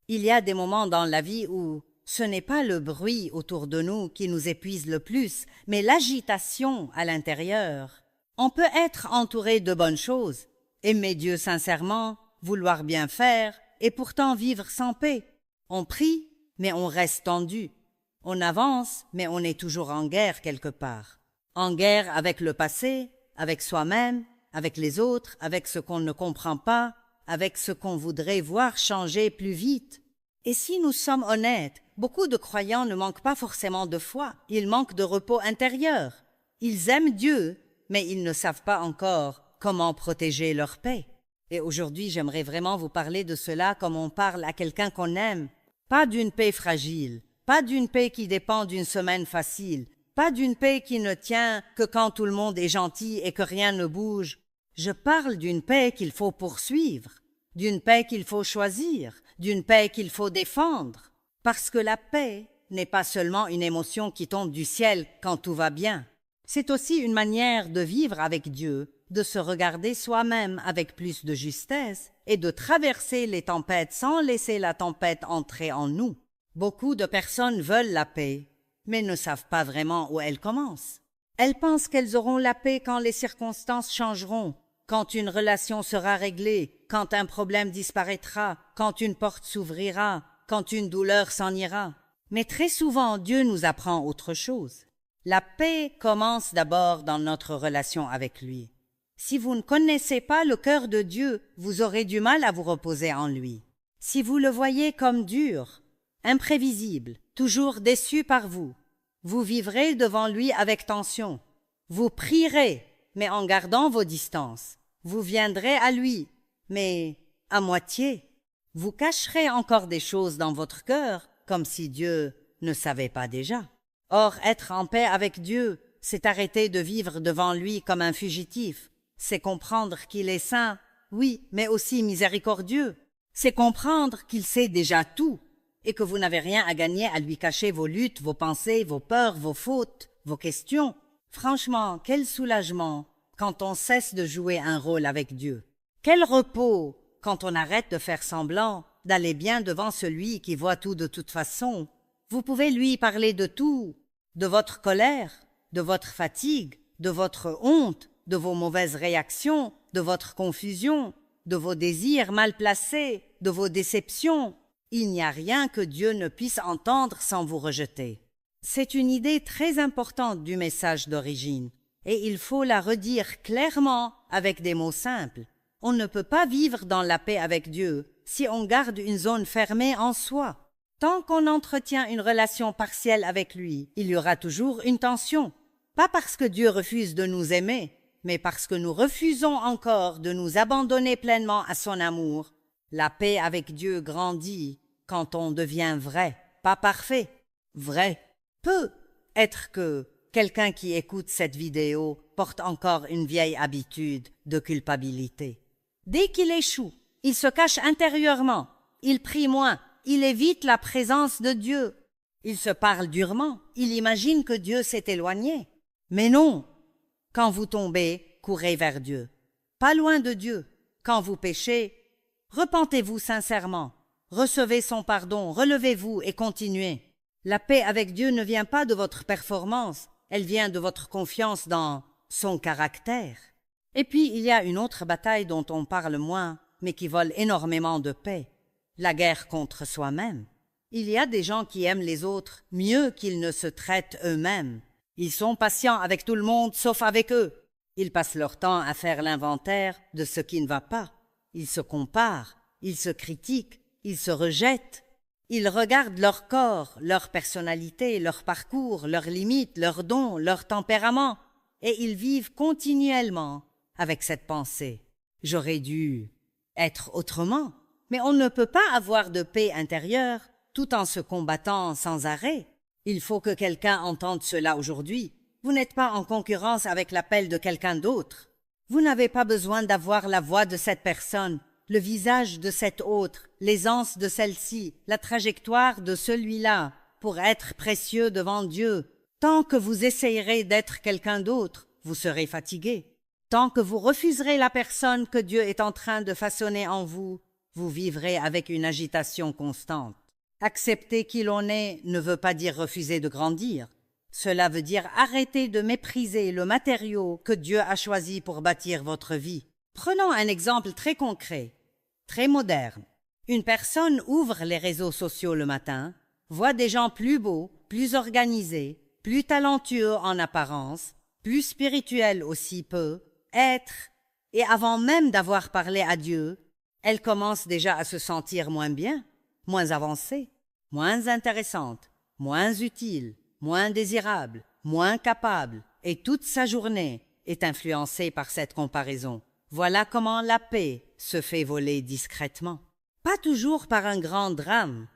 Il y a des moments dans la vie où ce n'est pas le bruit autour de nous qui nous épuise le plus, mais l'agitation à l'intérieur. On peut être entouré de bonnes choses, aimer Dieu sincèrement, vouloir bien faire, et pourtant vivre sans paix. On prie, mais on reste tendu. On avance, mais on est toujours en guerre quelque part. En guerre avec le passé, avec soi-même, avec les autres, avec ce qu'on ne comprend pas, avec ce qu'on voudrait voir changer plus vite. Et si nous sommes honnêtes, beaucoup de croyants ne manquent pas forcément de foi, ils manquent de repos intérieur. Ils aiment Dieu, mais ils ne savent pas encore comment protéger leur paix. Et aujourd'hui, j'aimerais vraiment vous parler de cela comme on parle à quelqu'un qu'on aime. Pas d'une paix fragile, pas d'une paix qui dépend d'une semaine facile, pas d'une paix qui ne tient que quand tout le monde est gentil et que rien ne bouge. Je parle d'une paix qu'il faut poursuivre, d'une paix qu'il faut choisir, d'une paix qu'il faut défendre. Parce que la paix n'est pas seulement une émotion qui tombe du ciel quand tout va bien. C'est aussi une manière de vivre avec Dieu, de se regarder soi-même avec plus de justesse et de traverser les tempêtes sans laisser la tempête entrer en nous. Beaucoup de personnes veulent la paix, mais ne savent pas vraiment où elle commence. Elles pensent qu'elles auront la paix quand les circonstances changeront, quand une relation sera réglée, quand un problème disparaîtra, quand une porte s'ouvrira, quand une douleur s'en ira. Mais très souvent, Dieu nous apprend autre chose. La paix commence d'abord dans notre relation avec lui. Si vous ne connaissez pas le cœur de Dieu, vous aurez du mal à vous reposer en lui. Si vous le voyez comme dur, imprévisible, toujours déçu par vous, vous vivrez devant lui avec tension. Vous prierez, mais en gardant vos distances. Vous viendrez à lui, mais à moitié. Vous cacherez encore des choses dans votre cœur, comme si Dieu ne savait pas déjà. Or, être en paix avec Dieu, c'est arrêter de vivre devant lui comme un fugitif. C'est comprendre qu'il est saint, oui, mais aussi miséricordieux. C'est comprendre qu'il sait déjà tout et que vous n'avez rien à gagner à lui cacher vos luttes, vos pensées, vos peurs, vos fautes, vos questions. Franchement, quel soulagement quand on cesse de jouer un rôle avec Dieu. Quel repos quand on arrête de faire semblant d'aller bien devant celui qui voit tout de toute façon. Vous pouvez lui parler de tout, de votre colère, de votre fatigue, de votre honte, de vos mauvaises réactions, de votre confusion, de vos désirs mal placés, de vos déceptions. Il n'y a rien que Dieu ne puisse entendre sans vous rejeter. C'est une idée très importante du message d'origine, et il faut la redire clairement avec des mots simples. On ne peut pas vivre dans la paix avec Dieu si on garde une zone fermée en soi. Tant qu'on entretient une relation partielle avec lui, il y aura toujours une tension. Pas parce que Dieu refuse de nous aimer, mais parce que nous refusons encore de nous abandonner pleinement à son amour. La paix avec Dieu grandit quand on devient vrai, pas parfait, vrai. Peut être que quelqu'un qui écoute cette vidéo porte encore une vieille habitude de culpabilité. Dès qu'il échoue, il se cache intérieurement, il prie moins, il évite la présence de Dieu. Il se parle durement, il imagine que Dieu s'est éloigné. Mais non, quand vous tombez, courez vers Dieu. Pas loin de Dieu. Quand vous péchez, repentez-vous sincèrement. Recevez son pardon, relevez-vous et continuez. La paix avec Dieu ne vient pas de votre performance, elle vient de votre confiance dans son caractère. Et puis, il y a une autre bataille dont on parle moins, mais qui vole énormément de paix, la guerre contre soi-même. Il y a des gens qui aiment les autres mieux qu'ils ne se traitent eux-mêmes. Ils sont patients avec tout le monde sauf avec eux. Ils passent leur temps à faire l'inventaire de ce qui ne va pas. Ils se comparent, ils se critiquent, ils se rejettent. Ils regardent leur corps, leur personnalité, leur parcours, leurs limites, leurs dons, leur tempérament, et ils vivent continuellement avec cette pensée. J'aurais dû être autrement. Mais on ne peut pas avoir de paix intérieure tout en se combattant sans arrêt. Il faut que quelqu'un entende cela aujourd'hui. Vous n'êtes pas en concurrence avec l'appel de quelqu'un d'autre. Vous n'avez pas besoin d'avoir la voix de cette personne, le visage de cet autre, l'aisance de celle-ci, la trajectoire de celui-là, pour être précieux devant Dieu. Tant que vous essayerez d'être quelqu'un d'autre, vous serez fatigué. Tant que vous refuserez la personne que Dieu est en train de façonner en vous, vous vivrez avec une agitation constante. Accepter qui l'on est ne veut pas dire refuser de grandir. Cela veut dire arrêter de mépriser le matériau que Dieu a choisi pour bâtir votre vie. Prenons un exemple très concret, très moderne. Une personne ouvre les réseaux sociaux le matin, voit des gens plus beaux, plus organisés, plus talentueux en apparence, plus spirituels aussi peu, être, et avant même d'avoir parlé à Dieu, elle commence déjà à se sentir moins bien, moins avancée, moins intéressante, moins utile, moins désirable, moins capable, et toute sa journée est influencée par cette comparaison. Voilà comment la paix se fait voler discrètement. Pas toujours par un grand drame,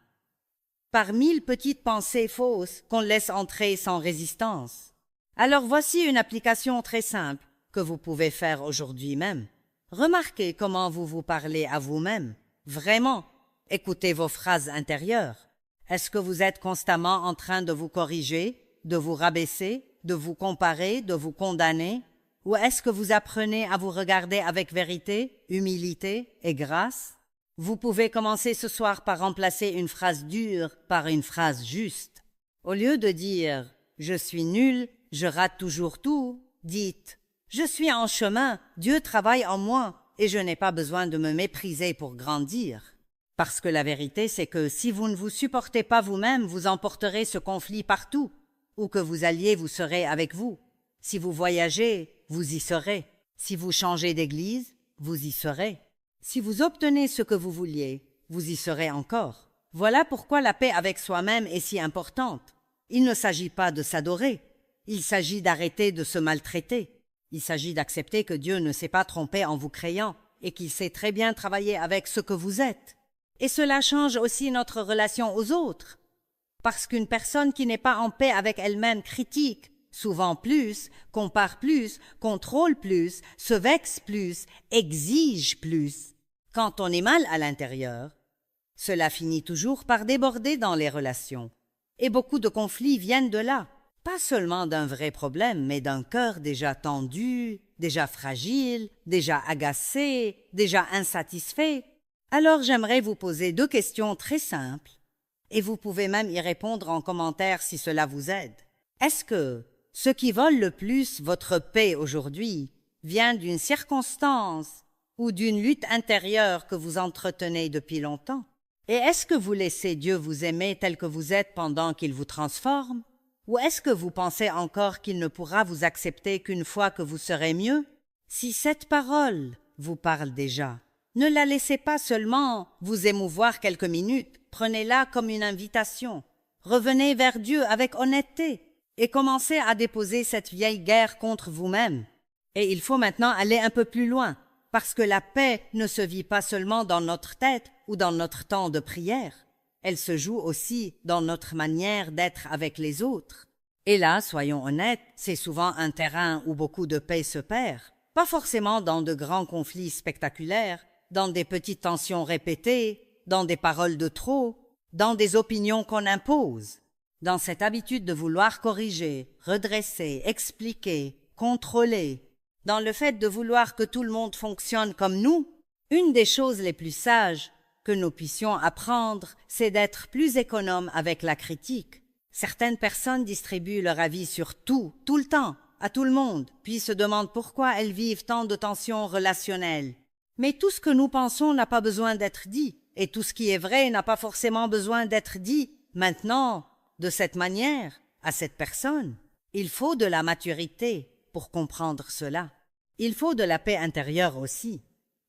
par 1000 petites pensées fausses qu'on laisse entrer sans résistance. Alors voici une application très simple que vous pouvez faire aujourd'hui même. Remarquez comment vous vous parlez à vous-même. Vraiment, écoutez vos phrases intérieures. Est-ce que vous êtes constamment en train de vous corriger, de vous rabaisser, de vous comparer, de vous condamner? Ou est-ce que vous apprenez à vous regarder avec vérité, humilité et grâce? Vous pouvez commencer ce soir par remplacer une phrase dure par une phrase juste. Au lieu de dire « je suis nul, je rate toujours tout », dites « je suis en chemin, Dieu travaille en moi et je n'ai pas besoin de me mépriser pour grandir ». Parce que la vérité, c'est que si vous ne vous supportez pas vous-même, vous emporterez ce conflit partout. Où que vous alliez, vous serez avec vous. Si vous voyagez, vous y serez. Si vous changez d'église, vous y serez. Si vous obtenez ce que vous vouliez, vous y serez encore. Voilà pourquoi la paix avec soi-même est si importante. Il ne s'agit pas de s'adorer. Il s'agit d'arrêter de se maltraiter. Il s'agit d'accepter que Dieu ne s'est pas trompé en vous créant et qu'il sait très bien travailler avec ce que vous êtes. Et cela change aussi notre relation aux autres. Parce qu'une personne qui n'est pas en paix avec elle-même critique, souvent plus, compare plus, contrôle plus, se vexe plus, exige plus. Quand on est mal à l'intérieur, cela finit toujours par déborder dans les relations. Et beaucoup de conflits viennent de là. Pas seulement d'un vrai problème, mais d'un cœur déjà tendu, déjà fragile, déjà agacé, déjà insatisfait. Alors j'aimerais vous poser 2 questions très simples, et vous pouvez même y répondre en commentaire si cela vous aide. Est-ce que ce qui vole le plus votre paix aujourd'hui vient d'une circonstance ou d'une lutte intérieure que vous entretenez depuis longtemps? Et est-ce que vous laissez Dieu vous aimer tel que vous êtes pendant qu'il vous transforme? Ou est-ce que vous pensez encore qu'il ne pourra vous accepter qu'une fois que vous serez mieux? Si cette parole vous parle déjà, ne la laissez pas seulement vous émouvoir quelques minutes, prenez-la comme une invitation. Revenez vers Dieu avec honnêteté et commencez à déposer cette vieille guerre contre vous-même. Et il faut maintenant aller un peu plus loin, parce que la paix ne se vit pas seulement dans notre tête ou dans notre temps de prière. Elle se joue aussi dans notre manière d'être avec les autres. Et là, soyons honnêtes, c'est souvent un terrain où beaucoup de paix se perd. Pas forcément dans de grands conflits spectaculaires, dans des petites tensions répétées, dans des paroles de trop, dans des opinions qu'on impose. Dans cette habitude de vouloir corriger, redresser, expliquer, contrôler, dans le fait de vouloir que tout le monde fonctionne comme nous, une des choses les plus sages que nous puissions apprendre, c'est d'être plus économe avec la critique. Certaines personnes distribuent leur avis sur tout, tout le temps, à tout le monde, puis se demandent pourquoi elles vivent tant de tensions relationnelles. Mais tout ce que nous pensons n'a pas besoin d'être dit, et tout ce qui est vrai n'a pas forcément besoin d'être dit maintenant, de cette manière, à cette personne. Il faut de la maturité pour comprendre cela. Il faut de la paix intérieure aussi,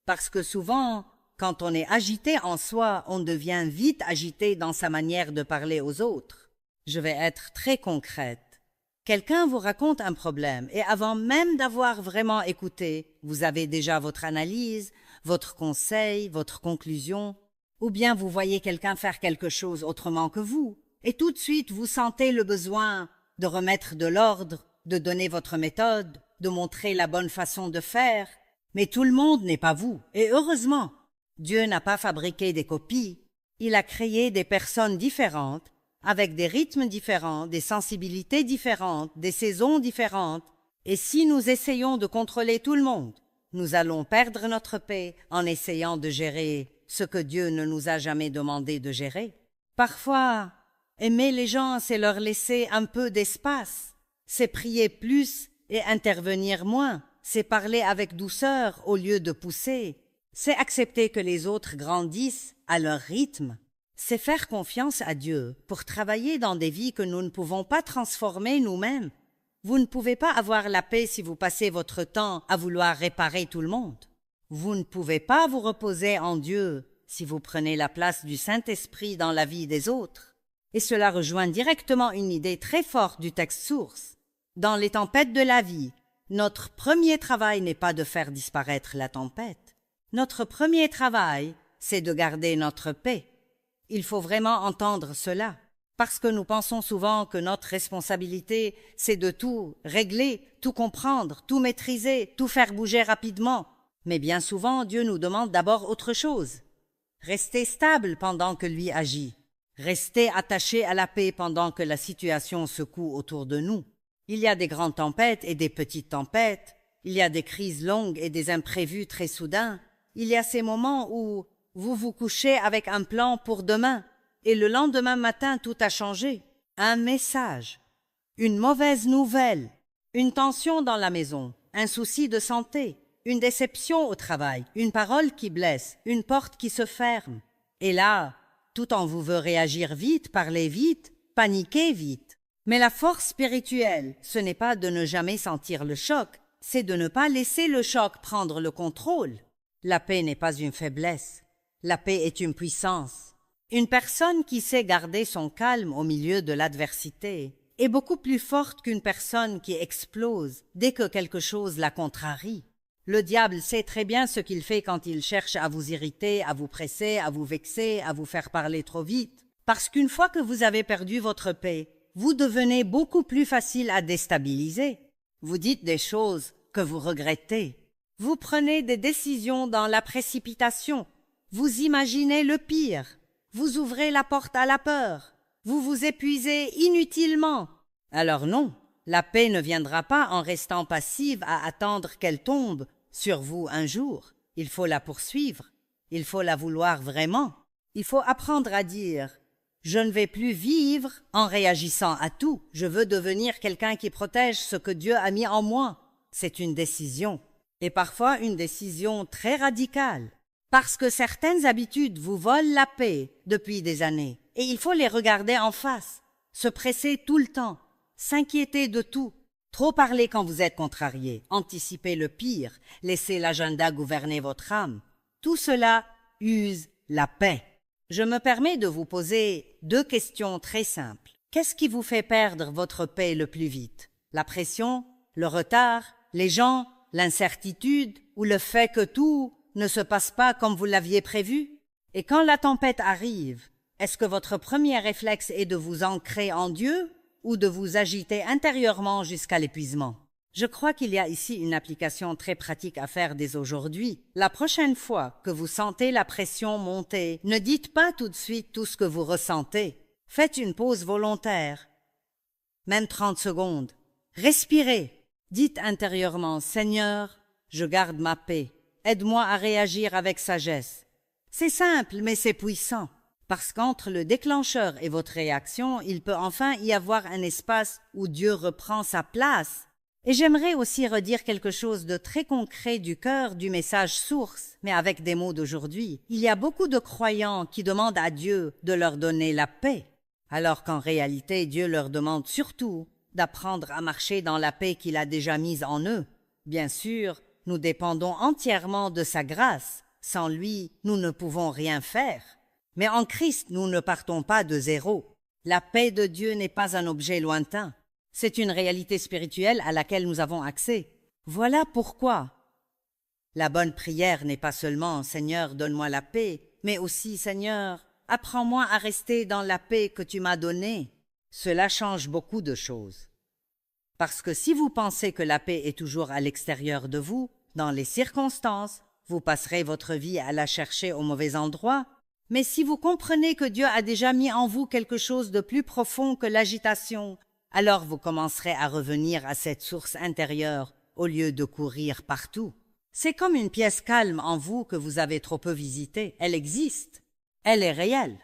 parce que souvent, quand on est agité en soi, on devient vite agité dans sa manière de parler aux autres. Je vais être très concrète. Quelqu'un vous raconte un problème et avant même d'avoir vraiment écouté, vous avez déjà votre analyse, votre conseil, votre conclusion, ou bien vous voyez quelqu'un faire quelque chose autrement que vous, et tout de suite vous sentez le besoin de remettre de l'ordre, de donner votre méthode, de montrer la bonne façon de faire. Mais tout le monde n'est pas vous, et heureusement. Dieu n'a pas fabriqué des copies, il a créé des personnes différentes, avec des rythmes différents, des sensibilités différentes, des saisons différentes. Et si nous essayons de contrôler tout le monde, nous allons perdre notre paix en essayant de gérer ce que Dieu ne nous a jamais demandé de gérer. Parfois, aimer les gens, c'est leur laisser un peu d'espace, c'est prier plus et intervenir moins, c'est parler avec douceur au lieu de pousser, c'est accepter que les autres grandissent à leur rythme, c'est faire confiance à Dieu pour travailler dans des vies que nous ne pouvons pas transformer nous-mêmes. Vous ne pouvez pas avoir la paix si vous passez votre temps à vouloir réparer tout le monde. Vous ne pouvez pas vous reposer en Dieu si vous prenez la place du Saint-Esprit dans la vie des autres. Et cela rejoint directement une idée très forte du texte source. Dans les tempêtes de la vie, notre premier travail n'est pas de faire disparaître la tempête. Notre premier travail, c'est de garder notre paix. Il faut vraiment entendre cela, parce que nous pensons souvent que notre responsabilité, c'est de tout régler, tout comprendre, tout maîtriser, tout faire bouger rapidement. Mais bien souvent, Dieu nous demande d'abord autre chose. Rester stable pendant que lui agit. Rester attaché à la paix pendant que la situation secoue autour de nous. Il y a des grandes tempêtes et des petites tempêtes. Il y a des crises longues et des imprévus très soudains. Il y a ces moments où vous vous couchez avec un plan pour demain et le lendemain matin tout a changé. Un message, une mauvaise nouvelle, une tension dans la maison, un souci de santé, une déception au travail, une parole qui blesse, une porte qui se ferme. Et là, tout en vous veut réagir vite, parler vite, paniquer vite. Mais la force spirituelle, ce n'est pas de ne jamais sentir le choc, c'est de ne pas laisser le choc prendre le contrôle. La paix n'est pas une faiblesse. La paix est une puissance. Une personne qui sait garder son calme au milieu de l'adversité est beaucoup plus forte qu'une personne qui explose dès que quelque chose la contrarie. Le diable sait très bien ce qu'il fait quand il cherche à vous irriter, à vous presser, à vous vexer, à vous faire parler trop vite. Parce qu'une fois que vous avez perdu votre paix, vous devenez beaucoup plus facile à déstabiliser. Vous dites des choses que vous regrettez. Vous prenez des décisions dans la précipitation. Vous imaginez le pire. Vous ouvrez la porte à la peur. Vous vous épuisez inutilement. Alors non, la paix ne viendra pas en restant passive à attendre qu'elle tombe sur vous un jour. Il faut la poursuivre. Il faut la vouloir vraiment. Il faut apprendre à dire « Je ne vais plus vivre en réagissant à tout. Je veux devenir quelqu'un qui protège ce que Dieu a mis en moi. » C'est une décision. Et parfois une décision très radicale. Parce que certaines habitudes vous volent la paix depuis des années. Et il faut les regarder en face. Se presser tout le temps. S'inquiéter de tout. Trop parler quand vous êtes contrarié. Anticiper le pire. Laisser l'agenda gouverner votre âme. Tout cela use la paix. Je me permets de vous poser 2 questions très simples. Qu'est-ce qui vous fait perdre votre paix le plus vite? La pression, le retard, les gens, l'incertitude ou le fait que tout ne se passe pas comme vous l'aviez prévu? Et quand la tempête arrive, est-ce que votre premier réflexe est de vous ancrer en Dieu ou de vous agiter intérieurement jusqu'à l'épuisement? Je crois qu'il y a ici une application très pratique à faire dès aujourd'hui. La prochaine fois que vous sentez la pression monter, ne dites pas tout de suite tout ce que vous ressentez. Faites une pause volontaire, même 30 secondes. Respirez. Dites intérieurement « Seigneur, je garde ma paix. Aide-moi à réagir avec sagesse. » C'est simple, mais c'est puissant. Parce qu'entre le déclencheur et votre réaction, il peut enfin y avoir un espace où Dieu reprend sa place. Et j'aimerais aussi redire quelque chose de très concret du cœur du message source, mais avec des mots d'aujourd'hui. Il y a beaucoup de croyants qui demandent à Dieu de leur donner la paix, alors qu'en réalité, Dieu leur demande surtout d'apprendre à marcher dans la paix qu'il a déjà mise en eux. Bien sûr, nous dépendons entièrement de sa grâce. Sans lui, nous ne pouvons rien faire. Mais en Christ, nous ne partons pas de zéro. La paix de Dieu n'est pas un objet lointain. C'est une réalité spirituelle à laquelle nous avons accès. Voilà pourquoi la bonne prière n'est pas seulement « Seigneur, donne-moi la paix », mais aussi « Seigneur, apprends-moi à rester dans la paix que tu m'as donnée ». Cela change beaucoup de choses. Parce que si vous pensez que la paix est toujours à l'extérieur de vous, dans les circonstances, vous passerez votre vie à la chercher au mauvais endroit. Mais si vous comprenez que Dieu a déjà mis en vous quelque chose de plus profond que l'agitation, alors vous commencerez à revenir à cette source intérieure au lieu de courir partout. C'est comme une pièce calme en vous que vous avez trop peu visitée. Elle existe. Elle est réelle.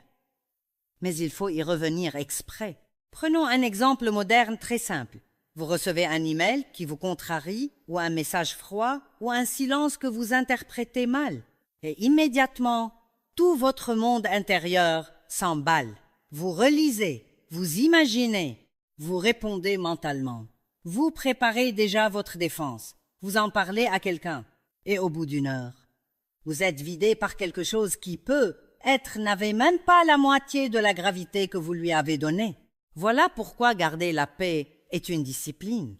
Mais il faut y revenir exprès. Prenons un exemple moderne très simple. Vous recevez un email qui vous contrarie, ou un message froid, ou un silence que vous interprétez mal. Et immédiatement, tout votre monde intérieur s'emballe. Vous relisez, vous imaginez, vous répondez mentalement. Vous préparez déjà votre défense. Vous en parlez à quelqu'un. Et au bout d'une heure, vous êtes vidé par quelque chose qui n'avait même pas la moitié de la gravité que vous lui avez donnée. Voilà pourquoi garder la paix est une discipline.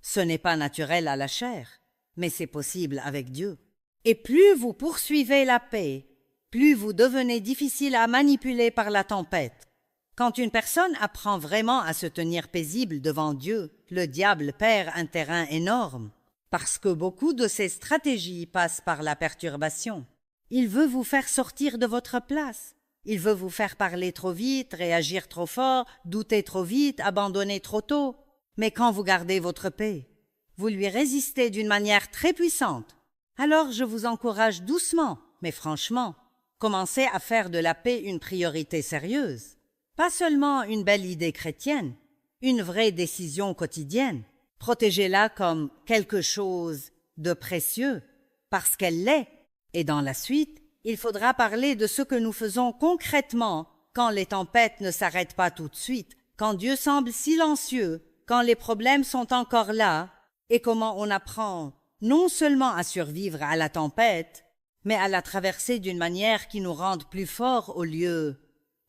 Ce n'est pas naturel à la chair, mais c'est possible avec Dieu. Et plus vous poursuivez la paix, plus vous devenez difficile à manipuler par la tempête. Quand une personne apprend vraiment à se tenir paisible devant Dieu, le diable perd un terrain énorme, parce que beaucoup de ses stratégies passent par la perturbation. Il veut vous faire sortir de votre place. Il veut vous faire parler trop vite, réagir trop fort, douter trop vite, abandonner trop tôt. Mais quand vous gardez votre paix, vous lui résistez d'une manière très puissante. Alors je vous encourage doucement, mais franchement, commencez à faire de la paix une priorité sérieuse. Pas seulement une belle idée chrétienne, une vraie décision quotidienne. Protégez-la comme quelque chose de précieux, parce qu'elle l'est. Et dans la suite, il faudra parler de ce que nous faisons concrètement quand les tempêtes ne s'arrêtent pas tout de suite, quand Dieu semble silencieux, quand les problèmes sont encore là, et comment on apprend non seulement à survivre à la tempête, mais à la traverser d'une manière qui nous rende plus forts au lieu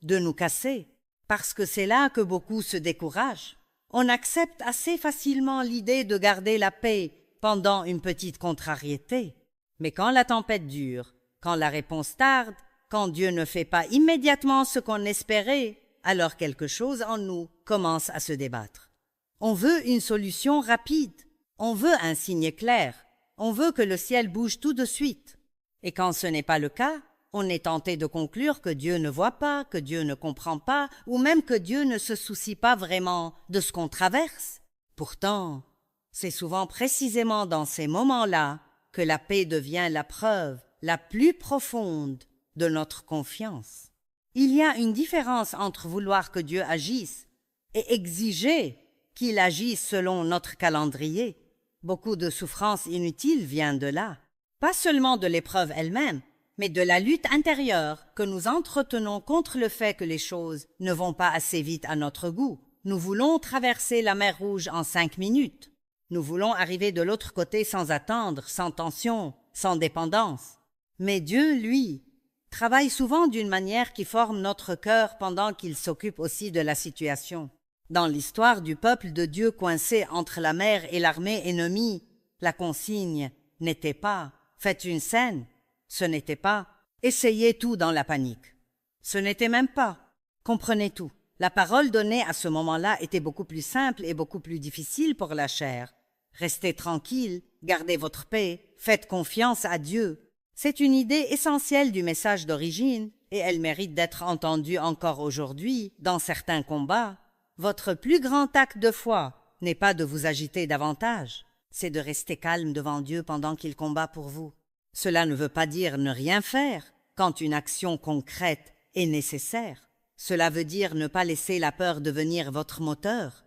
de nous casser, parce que c'est là que beaucoup se découragent. On accepte assez facilement l'idée de garder la paix pendant une petite contrariété. Mais quand la tempête dure, quand la réponse tarde, quand Dieu ne fait pas immédiatement ce qu'on espérait, alors quelque chose en nous commence à se débattre. On veut une solution rapide, on veut un signe clair, on veut que le ciel bouge tout de suite. Et quand ce n'est pas le cas, on est tenté de conclure que Dieu ne voit pas, que Dieu ne comprend pas, ou même que Dieu ne se soucie pas vraiment de ce qu'on traverse. Pourtant, c'est souvent précisément dans ces moments-là que la paix devient la preuve la plus profonde de notre confiance. Il y a une différence entre vouloir que Dieu agisse et exiger qu'il agisse selon notre calendrier. Beaucoup de souffrance inutile vient de là, pas seulement de l'épreuve elle-même, mais de la lutte intérieure que nous entretenons contre le fait que les choses ne vont pas assez vite à notre goût. Nous voulons traverser la mer Rouge en 5 minutes. Nous voulons arriver de l'autre côté sans attendre, sans tension, sans dépendance. Mais Dieu, lui, travaille souvent d'une manière qui forme notre cœur pendant qu'il s'occupe aussi de la situation. Dans l'histoire du peuple de Dieu coincé entre la mer et l'armée ennemie, la consigne n'était pas « faites une scène », ce n'était pas « essayez tout dans la panique ». Ce n'était même pas « comprenez tout ». La parole donnée à ce moment-là était beaucoup plus simple et beaucoup plus difficile pour la chair. Restez tranquille, gardez votre paix, faites confiance à Dieu. C'est une idée essentielle du message d'origine et elle mérite d'être entendue encore aujourd'hui dans certains combats. Votre plus grand acte de foi n'est pas de vous agiter davantage, c'est de rester calme devant Dieu pendant qu'il combat pour vous. Cela ne veut pas dire ne rien faire quand une action concrète est nécessaire. Cela veut dire ne pas laisser la peur devenir votre moteur.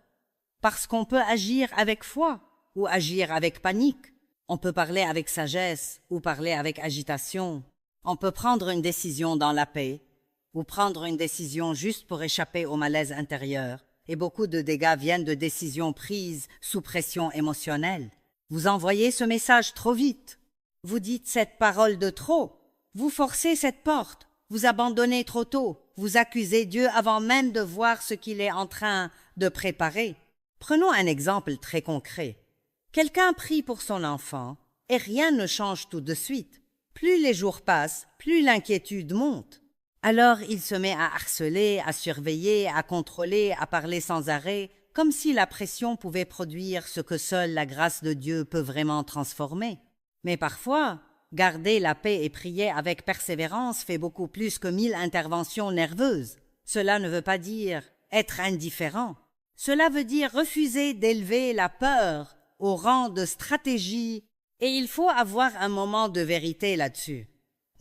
Parce qu'on peut agir avec foi ou agir avec panique. On peut parler avec sagesse ou parler avec agitation. On peut prendre une décision dans la paix ou prendre une décision juste pour échapper au malaise intérieur. Et beaucoup de dégâts viennent de décisions prises sous pression émotionnelle. Vous envoyez ce message trop vite. Vous dites cette parole de trop. Vous forcez cette porte. Vous abandonnez trop tôt. Vous accusez Dieu avant même de voir ce qu'il est en train de préparer. Prenons un exemple très concret. Quelqu'un prie pour son enfant et rien ne change tout de suite. Plus les jours passent, plus l'inquiétude monte. Alors il se met à harceler, à surveiller, à contrôler, à parler sans arrêt, comme si la pression pouvait produire ce que seule la grâce de Dieu peut vraiment transformer. Mais parfois, garder la paix et prier avec persévérance fait beaucoup plus que 1000 interventions nerveuses. Cela ne veut pas dire être indifférent. Cela veut dire refuser d'élever la peur au rang de stratégie Et il faut avoir un moment de vérité là-dessus.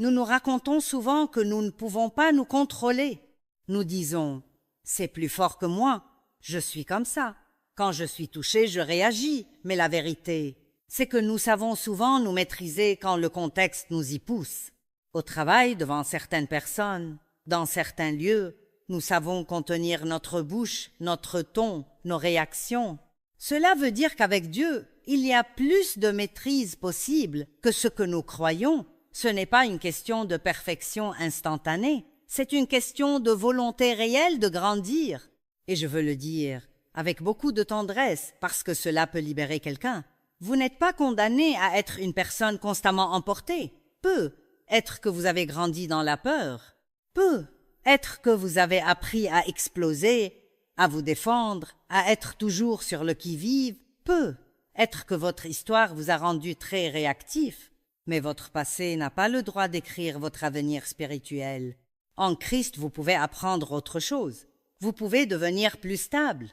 Nous nous racontons souvent que nous ne pouvons pas nous contrôler. Nous disons « c'est plus fort que moi, je suis comme ça. Quand je suis touché, je réagis. » Mais la vérité, c'est que nous savons souvent nous maîtriser quand le contexte nous y pousse. Au travail, devant certaines personnes, dans certains lieux, nous savons contenir notre bouche, notre ton, nos réactions. Cela veut dire qu'avec Dieu, il y a plus de maîtrise possible que ce que nous croyons. Ce n'est pas une question de perfection instantanée, c'est une question de volonté réelle de grandir. Et je veux le dire avec beaucoup de tendresse, parce que cela peut libérer quelqu'un. Vous n'êtes pas condamné à être une personne constamment emportée. Peut être que vous avez grandi dans la peur. Peut être que vous avez appris à exploser, à vous défendre, à être toujours sur le qui-vive. Peut être que votre histoire vous a rendu très réactif. Mais votre passé n'a pas le droit d'écrire votre avenir spirituel. En Christ, vous pouvez apprendre autre chose. Vous pouvez devenir plus stable.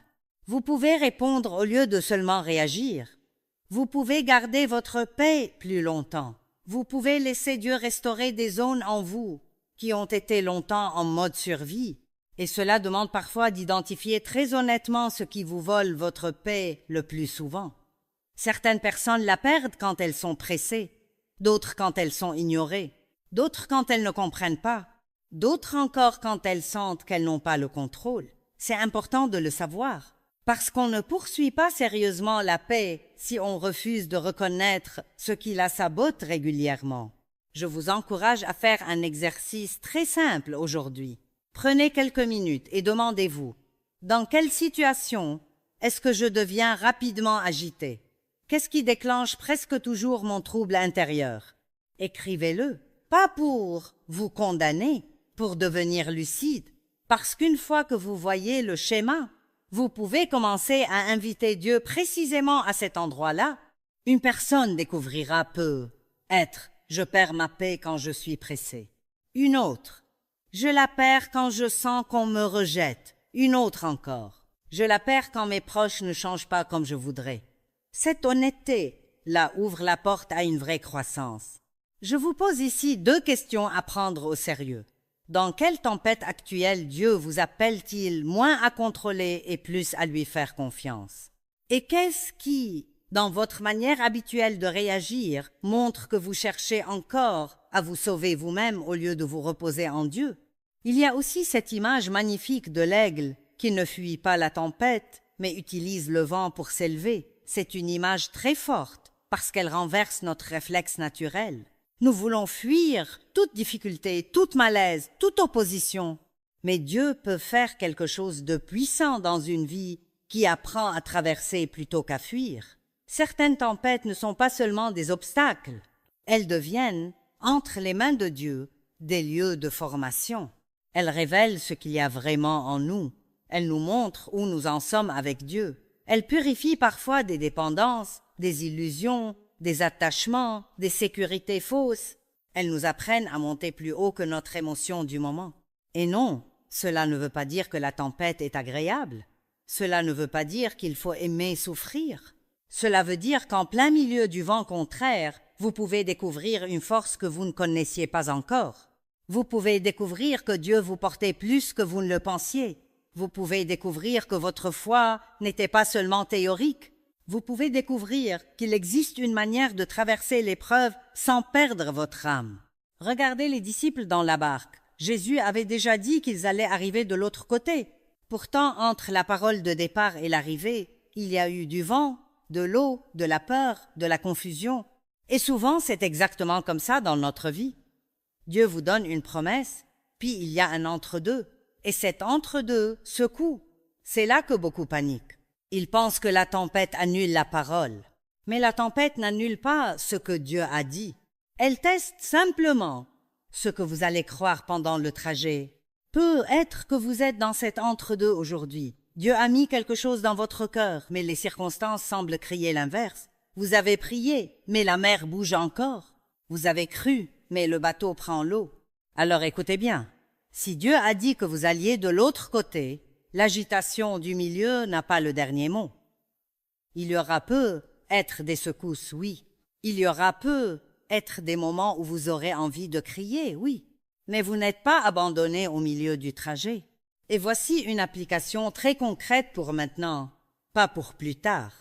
Vous pouvez répondre au lieu de seulement réagir. Vous pouvez garder votre paix plus longtemps. Vous pouvez laisser Dieu restaurer des zones en vous qui ont été longtemps en mode survie. Et cela demande parfois d'identifier très honnêtement ce qui vous vole votre paix le plus souvent. Certaines personnes la perdent quand elles sont pressées, d'autres quand elles sont ignorées, d'autres quand elles ne comprennent pas, d'autres encore quand elles sentent qu'elles n'ont pas le contrôle. C'est important de le savoir, parce qu'on ne poursuit pas sérieusement la paix si on refuse de reconnaître ce qui la sabote régulièrement. Je vous encourage à faire un exercice très simple aujourd'hui. Prenez quelques minutes et demandez-vous, dans quelle situation est-ce que je deviens rapidement agité? Qu'est-ce qui déclenche presque toujours mon trouble intérieur? Écrivez-le, pas pour vous condamner, pour devenir lucide, parce qu'une fois que vous voyez le schéma, vous pouvez commencer à inviter Dieu précisément à cet endroit-là. Une personne découvrira peut être « je perds ma paix quand je suis pressé ». Une autre « je la perds quand je sens qu'on me rejette ». Une autre encore « je la perds quand mes proches ne changent pas comme je voudrais ». Cette honnêteté, là, ouvre la porte à une vraie croissance. Je vous pose ici 2 questions à prendre au sérieux. Dans quelle tempête actuelle Dieu vous appelle-t-il moins à contrôler et plus à lui faire confiance? Et qu'est-ce qui, dans votre manière habituelle de réagir, montre que vous cherchez encore à vous sauver vous-même au lieu de vous reposer en Dieu? Il y a aussi cette image magnifique de l'aigle qui ne fuit pas la tempête, mais utilise le vent pour s'élever. C'est une image très forte parce qu'elle renverse notre réflexe naturel. Nous voulons fuir toute difficulté, toute malaise, toute opposition. Mais Dieu peut faire quelque chose de puissant dans une vie qui apprend à traverser plutôt qu'à fuir. Certaines tempêtes ne sont pas seulement des obstacles. Elles deviennent, entre les mains de Dieu, des lieux de formation. Elles révèlent ce qu'il y a vraiment en nous. Elles nous montrent où nous en sommes avec Dieu. Elles purifient parfois des dépendances, des illusions, des attachements, des sécurités fausses. Elles nous apprennent à monter plus haut que notre émotion du moment. Et non, cela ne veut pas dire que la tempête est agréable. Cela ne veut pas dire qu'il faut aimer souffrir. Cela veut dire qu'en plein milieu du vent contraire, vous pouvez découvrir une force que vous ne connaissiez pas encore. Vous pouvez découvrir que Dieu vous portait plus que vous ne le pensiez. Vous pouvez découvrir que votre foi n'était pas seulement théorique. Vous pouvez découvrir qu'il existe une manière de traverser l'épreuve sans perdre votre âme. Regardez les disciples dans la barque. Jésus avait déjà dit qu'ils allaient arriver de l'autre côté. Pourtant, entre la parole de départ et l'arrivée, il y a eu du vent, de l'eau, de la peur, de la confusion. Et souvent, c'est exactement comme ça dans notre vie. Dieu vous donne une promesse, puis il y a un entre-deux. Et cet entre-deux secoue. C'est là que beaucoup paniquent. Ils pensent que la tempête annule la parole. Mais la tempête n'annule pas ce que Dieu a dit. Elle teste simplement ce que vous allez croire pendant le trajet. Peut être que vous êtes dans cet entre-deux aujourd'hui. Dieu a mis quelque chose dans votre cœur, mais les circonstances semblent crier l'inverse. Vous avez prié, mais la mer bouge encore. Vous avez cru, mais le bateau prend l'eau. Alors écoutez bien. Si Dieu a dit que vous alliez de l'autre côté, l'agitation du milieu n'a pas le dernier mot. Il y aura peut être des secousses, oui, Il y aura être des moments où vous aurez envie de crier, oui, mais vous n'êtes pas abandonné au milieu du trajet. Et voici une application très concrète pour maintenant, pas pour plus tard.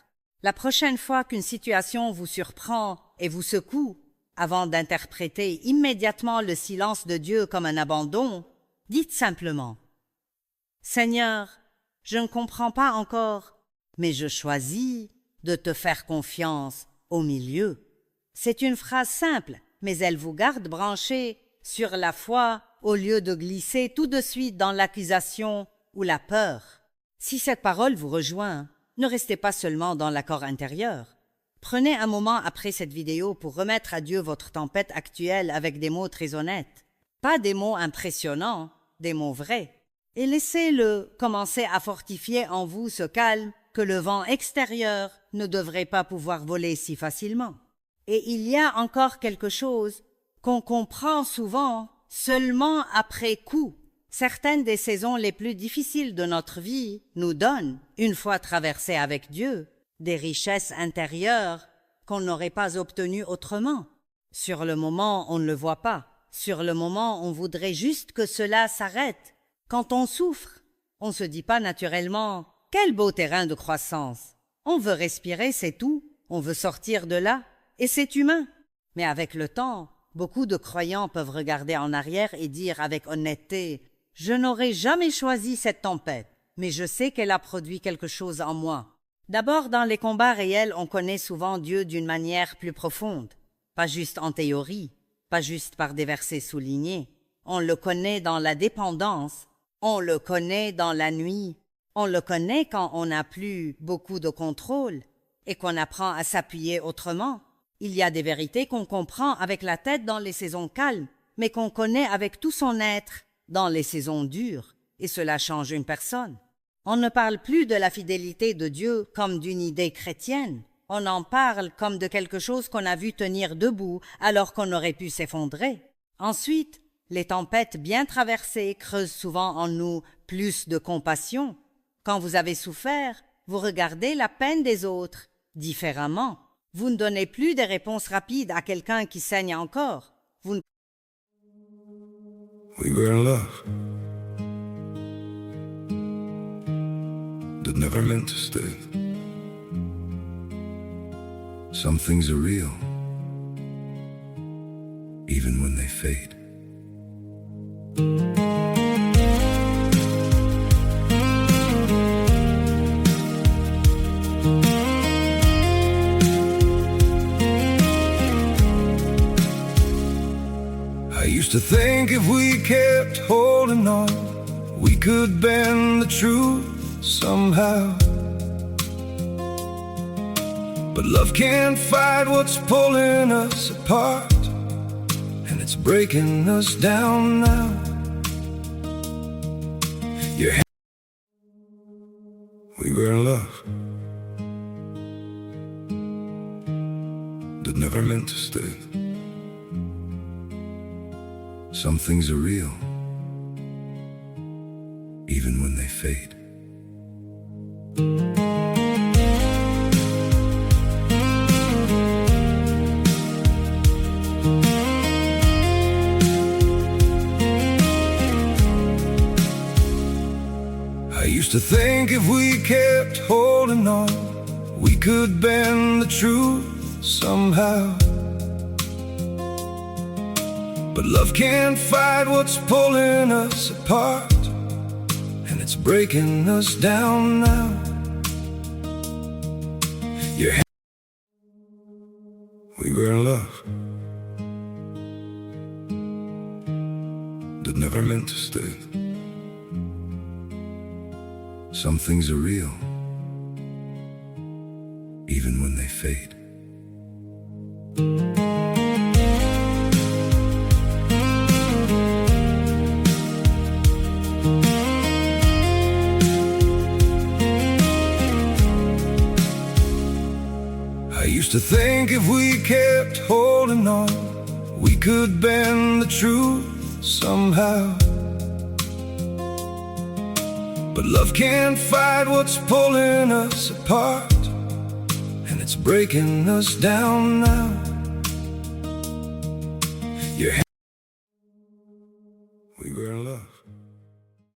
La prochaine fois qu'une situation vous surprend et vous secoue, avant d'interpréter immédiatement le silence de Dieu comme un abandon, dites simplement « Seigneur, je ne comprends pas encore, mais je choisis de te faire confiance au milieu. » C'est une phrase simple, mais elle vous garde branché sur la foi au lieu de glisser tout de suite dans l'accusation ou la peur. Si cette parole vous rejoint, ne restez pas seulement dans l'accord intérieur. Prenez un moment après cette vidéo pour remettre à Dieu votre tempête actuelle avec des mots très honnêtes. Pas des mots impressionnants, des mots vrais. Et laissez-le commencer à fortifier en vous ce calme que le vent extérieur ne devrait pas pouvoir voler si facilement. Et il y a encore quelque chose qu'on comprend souvent seulement après coup. Certaines des saisons les plus difficiles de notre vie nous donnent, une fois traversées avec Dieu, des richesses intérieures qu'on n'aurait pas obtenues autrement. Sur le moment, on ne le voit pas. Sur le moment, on voudrait juste que cela s'arrête. Quand on souffre, on se dit pas naturellement « Quel beau terrain de croissance !» On veut respirer, c'est tout. On veut sortir de là. Et c'est humain. Mais avec le temps, beaucoup de croyants peuvent regarder en arrière et dire avec honnêteté « Je n'aurais jamais choisi cette tempête, mais je sais qu'elle a produit quelque chose en moi. » D'abord, dans les combats réels, on connaît souvent Dieu d'une manière plus profonde. Pas juste en théorie, pas juste par des versets soulignés. On le connaît dans la dépendance, on le connaît dans la nuit, on le connaît quand on n'a plus beaucoup de contrôle et qu'on apprend à s'appuyer autrement. Il y a des vérités qu'on comprend avec la tête dans les saisons calmes, mais qu'on connaît avec tout son être dans les saisons dures, et cela change une personne. On ne parle plus de la fidélité de Dieu comme d'une idée chrétienne. On en parle comme de quelque chose qu'on a vu tenir debout alors qu'on aurait pu s'effondrer. Ensuite, les tempêtes bien traversées creusent souvent en nous plus de compassion. Quand vous avez souffert, vous regardez la peine des autres différemment. Vous ne donnez plus des réponses rapides à quelqu'un qui saigne encore. We were in love that never meant to stay. Some things are real, even when they fade. I used to think if we kept holding on, we could bend the truth somehow. But love can't fight what's pulling us apart, and it's breaking us down now. We were in love that never meant to stay. Some things are real, even when they fade. I used to think if we kept holding on, we could bend the truth somehow. But love can't fight what's pulling us apart, and it's breaking us down now. We were in love that never meant to stay. Some things are real, even when they fade. I used to think if we kept holding on, we could bend the truth somehow. But love can't fight what's pulling us apart, and it's breaking us down now.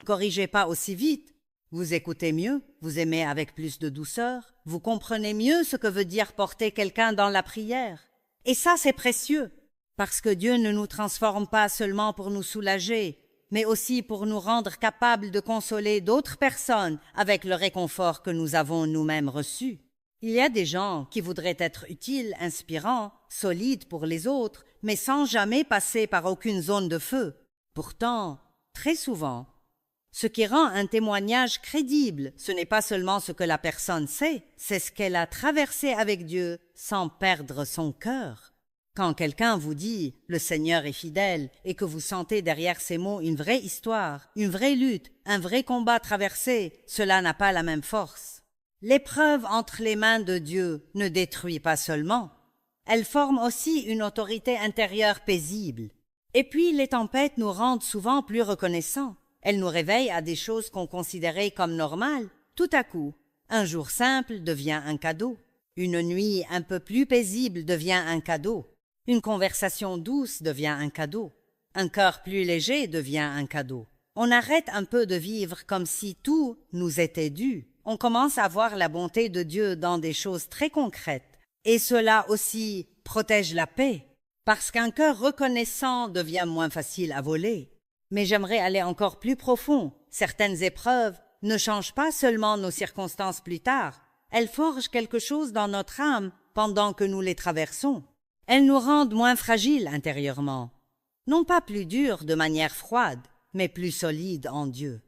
corrigez pas aussi vite. Vous écoutez mieux, vous aimez avec plus de douceur, vous comprenez mieux ce que veut dire porter quelqu'un dans la prière. Et ça, c'est précieux, parce que Dieu ne nous transforme pas seulement pour nous soulager, mais aussi pour nous rendre capables de consoler d'autres personnes avec le réconfort que nous avons nous-mêmes reçu. Il y a des gens qui voudraient être utiles, inspirants, solides pour les autres, mais sans jamais passer par aucune zone de feu. Pourtant, très souvent, ce qui rend un témoignage crédible, ce n'est pas seulement ce que la personne sait, c'est ce qu'elle a traversé avec Dieu sans perdre son cœur. Quand quelqu'un vous dit « le Seigneur est fidèle » et que vous sentez derrière ces mots une vraie histoire, une vraie lutte, un vrai combat traversé, cela n'a pas la même force. L'épreuve entre les mains de Dieu ne détruit pas seulement, elle forme aussi une autorité intérieure paisible. Et puis les tempêtes nous rendent souvent plus reconnaissants. Elles nous réveillent à des choses qu'on considérait comme normales. Tout à coup, un jour simple devient un cadeau. Une nuit un peu plus paisible devient un cadeau. Une conversation douce devient un cadeau. Un cœur plus léger devient un cadeau. On arrête un peu de vivre comme si tout nous était dû. On commence à voir la bonté de Dieu dans des choses très concrètes. Et cela aussi protège la paix, parce qu'un cœur reconnaissant devient moins facile à voler. Mais j'aimerais aller encore plus profond. Certaines épreuves ne changent pas seulement nos circonstances plus tard. Elles forgent quelque chose dans notre âme pendant que nous les traversons. Elles nous rendent moins fragiles intérieurement. Non pas plus durs de manière froide, mais plus solides en Dieu.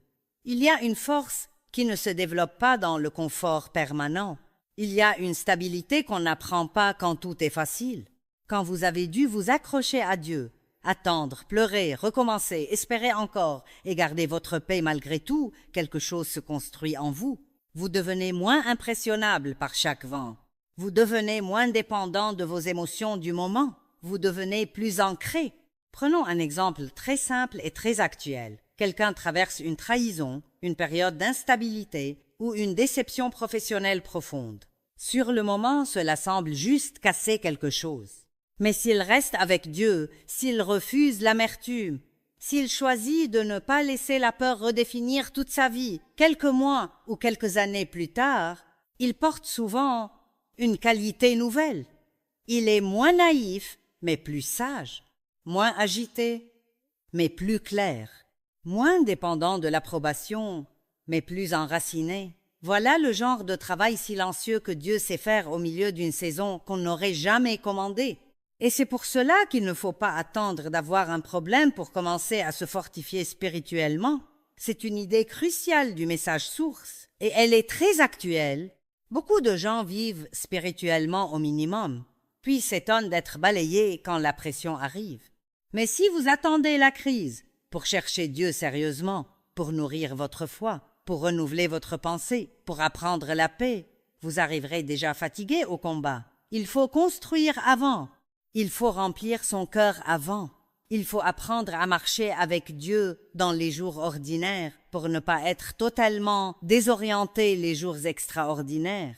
Il y a une force qui ne se développe pas dans le confort permanent. Il y a une stabilité qu'on n'apprend pas quand tout est facile. Quand vous avez dû vous accrocher à Dieu, attendre, pleurer, recommencer, espérer encore et garder votre paix malgré tout, quelque chose se construit en vous. Vous devenez moins impressionnable par chaque vent. Vous devenez moins dépendant de vos émotions du moment. Vous devenez plus ancré. Prenons un exemple très simple et très actuel. Quelqu'un traverse une trahison, une période d'instabilité ou une déception professionnelle profonde. Sur le moment, cela semble juste casser quelque chose. Mais s'il reste avec Dieu, s'il refuse l'amertume, s'il choisit de ne pas laisser la peur redéfinir toute sa vie, quelques mois ou quelques années plus tard, il porte souvent une qualité nouvelle. Il est moins naïf, mais plus sage, moins agité, mais plus clair, moins dépendant de l'approbation, mais plus enraciné. Voilà le genre de travail silencieux que Dieu sait faire au milieu d'une saison qu'on n'aurait jamais commandée. Et c'est pour cela qu'il ne faut pas attendre d'avoir un problème pour commencer à se fortifier spirituellement. C'est une idée cruciale du message source, et elle est très actuelle. Beaucoup de gens vivent spirituellement au minimum, puis s'étonnent d'être balayés quand la pression arrive. Mais si vous attendez la crise pour chercher Dieu sérieusement, pour nourrir votre foi, pour renouveler votre pensée, pour apprendre la paix, vous arriverez déjà fatigué au combat. Il faut construire avant. Il faut remplir son cœur avant. Il faut apprendre à marcher avec Dieu dans les jours ordinaires pour ne pas être totalement désorienté les jours extraordinaires.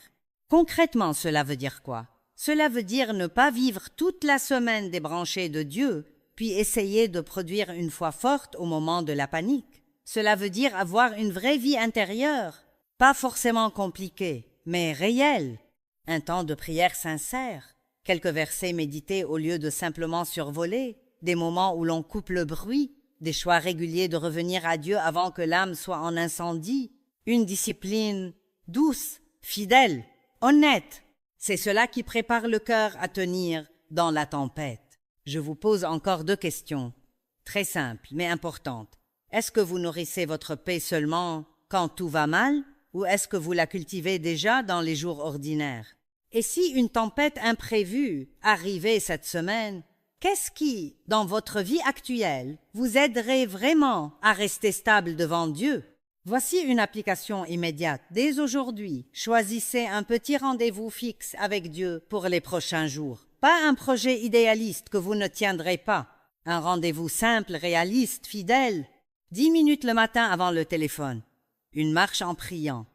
Concrètement, cela veut dire quoi? Cela veut dire ne pas vivre toute la semaine débranché de Dieu, puis essayer de produire une foi forte au moment de la panique. Cela veut dire avoir une vraie vie intérieure, pas forcément compliquée, mais réelle. Un temps de prière sincère, quelques versets médités au lieu de simplement survoler, des moments où l'on coupe le bruit, des choix réguliers de revenir à Dieu avant que l'âme soit en incendie, une discipline douce, fidèle, honnête. C'est cela qui prépare le cœur à tenir dans la tempête. Je vous pose encore 2 questions, très simples mais importantes. Est-ce que vous nourrissez votre paix seulement quand tout va mal, ou est-ce que vous la cultivez déjà dans les jours ordinaires? Et si une tempête imprévue arrivait cette semaine, qu'est-ce qui, dans votre vie actuelle, vous aiderait vraiment à rester stable devant Dieu? Voici une application immédiate. Dès aujourd'hui, choisissez un petit rendez-vous fixe avec Dieu pour les prochains jours. Pas un projet idéaliste que vous ne tiendrez pas. Un rendez-vous simple, réaliste, fidèle. 10 minutes le matin avant le téléphone. Une marche en priant.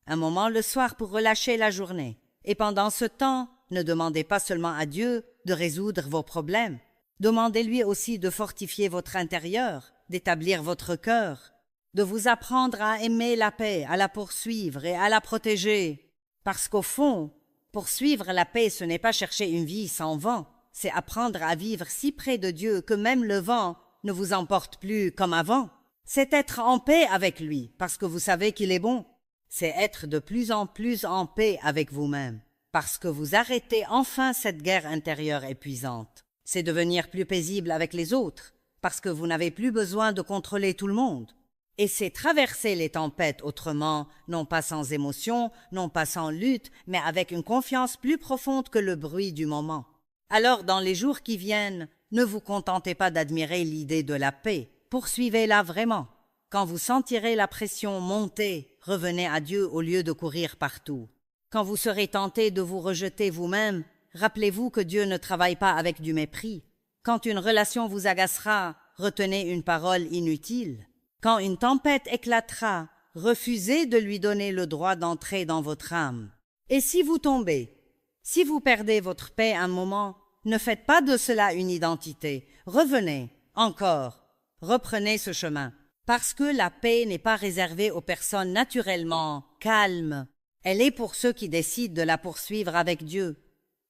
Un moment le soir pour relâcher la journée. Et pendant ce temps, ne demandez pas seulement à Dieu de résoudre vos problèmes. Demandez-lui aussi de fortifier votre intérieur, d'établir votre cœur, de vous apprendre à aimer la paix, à la poursuivre et à la protéger. Parce qu'au fond, poursuivre la paix, ce n'est pas chercher une vie sans vent, c'est apprendre à vivre si près de Dieu que même le vent ne vous emporte plus comme avant. C'est être en paix avec lui, parce que vous savez qu'il est bon. C'est être de plus en plus en paix avec vous-même, parce que vous arrêtez enfin cette guerre intérieure épuisante. C'est devenir plus paisible avec les autres, parce que vous n'avez plus besoin de contrôler tout le monde. Et c'est traverser les tempêtes autrement, non pas sans émotion, non pas sans lutte, mais avec une confiance plus profonde que le bruit du moment. Alors, dans les jours qui viennent, ne vous contentez pas d'admirer l'idée de la paix, poursuivez-la vraiment. Quand vous sentirez la pression monter, revenez à Dieu au lieu de courir partout. Quand vous serez tenté de vous rejeter vous-même, rappelez-vous que Dieu ne travaille pas avec du mépris. Quand une relation vous agacera, retenez une parole inutile. Quand une tempête éclatera, refusez de lui donner le droit d'entrer dans votre âme. Et si vous tombez, si vous perdez votre paix un moment, ne faites pas de cela une identité. Revenez, encore, reprenez ce chemin. Parce que la paix n'est pas réservée aux personnes naturellement calmes. Elle est pour ceux qui décident de la poursuivre avec Dieu,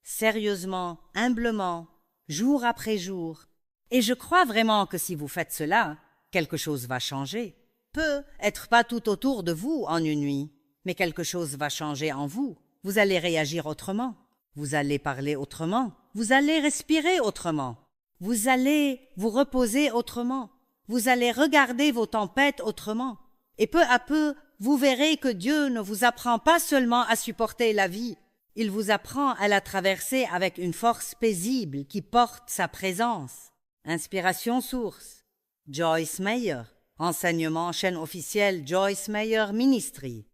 sérieusement, humblement, jour après jour. Et je crois vraiment que si vous faites cela, quelque chose va changer. Peut être pas tout autour de vous en une nuit, mais quelque chose va changer en vous. Vous allez réagir autrement, vous allez parler autrement, vous allez respirer autrement, vous allez vous reposer autrement, vous allez regarder vos tempêtes autrement. Et peu à peu, vous verrez que Dieu ne vous apprend pas seulement à supporter la vie, il vous apprend à la traverser avec une force paisible qui porte sa présence. Inspiration source, Joyce Meyer. Enseignement chaîne officielle Joyce Meyer Ministry.